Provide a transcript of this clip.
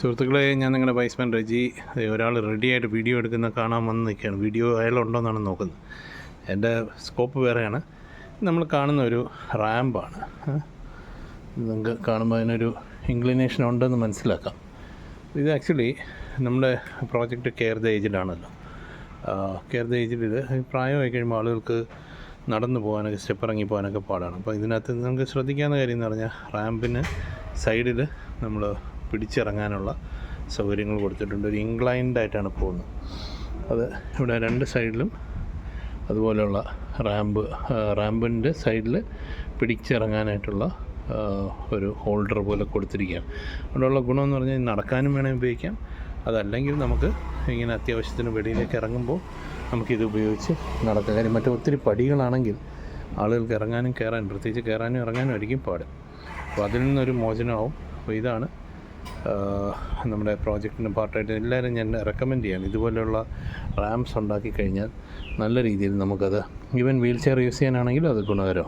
സുഹൃത്തുക്കളെ, ഞാൻ നിങ്ങളുടെ വൈസ്മാൻ റജി. ഒരാൾ റെഡിയായിട്ട് വീഡിയോ എടുക്കുന്ന കാണാൻ വന്ന് നിൽക്കുകയാണ്. വീഡിയോ അയാളുണ്ടോയെന്നാണ് നോക്കുന്നത്. എൻ്റെ സ്കോപ്പ് വേറെയാണ്. നമ്മൾ കാണുന്ന ഒരു റാമ്പാണ്. നിങ്ങൾക്ക് കാണുമ്പോൾ അതിനൊരു ഇൻക്ലിനേഷൻ ഉണ്ടെന്ന് മനസ്സിലാക്കാം. ഇത് ആക്ച്വലി നമ്മുടെ പ്രോജക്റ്റ് കെയർ ദ ഏജ്ഡാണല്ലോ. കെയർ ദ ഏജ്ഡ് ഇത് പ്രായമായി കഴിയുമ്പോൾ ആളുകൾക്ക് നടന്നു പോകാനൊക്കെ സ്റ്റെപ്പ് ഇറങ്ങി പോകാനൊക്കെ പാടാണ്. അപ്പോൾ ഇതിനകത്ത് നമുക്ക് ശ്രദ്ധിക്കാവുന്ന കാര്യം എന്ന് പറഞ്ഞാൽ റാമ്പിന് സൈഡിൽ നമ്മൾ പിടിച്ചിറങ്ങാനുള്ള സൗകര്യങ്ങൾ കൊടുത്തിട്ടുണ്ട്. ഒരു ഇൻക്ലൈൻഡ് ആയിട്ടാണ് പോകുന്നത്. അത് ഇവിടെ രണ്ട് സൈഡിലും അതുപോലെയുള്ള റാമ്പിൻ്റെ സൈഡിൽ പിടിച്ചിറങ്ങാനായിട്ടുള്ള ഒരു ഹോൾഡർ പോലെ കൊടുത്തിരിക്കുകയാണ്. അവിടെയുള്ള ഗുണമെന്ന് പറഞ്ഞാൽ നടക്കാനും വേണേൽ ഉപയോഗിക്കാം. അതല്ലെങ്കിൽ നമുക്ക് ഇങ്ങനെ അത്യാവശ്യത്തിന് വെളിയിലേക്ക് ഇറങ്ങുമ്പോൾ നമുക്കിത് ഉപയോഗിച്ച് നടക്കാം. കാര്യം മറ്റേ ഒത്തിരി പടികളാണെങ്കിൽ ആളുകൾക്ക് ഇറങ്ങാനും കയറാനും, പ്രത്യേകിച്ച് കയറാനും ഇറങ്ങാനും ആയിരിക്കും പാട്. അപ്പോൾ അതിൽ നിന്നൊരു മോചനമാവും. അപ്പോൾ ഇതാണ് നമ്മുടെ പ്രോജക്റ്റിൻ്റെ പാർട്ടായിട്ട് എല്ലാവരും ഞാൻ റെക്കമെൻഡ് ചെയ്യാണ്. ഇതുപോലെയുള്ള റാംപ്സ് ഉണ്ടാക്കി കഴിഞ്ഞാൽ നല്ല രീതിയിൽ നമുക്കത് ഈവൻ വീൽ ചെയർ യൂസ് ചെയ്യാനാണെങ്കിലും അത് ഗുണകരമാണ്.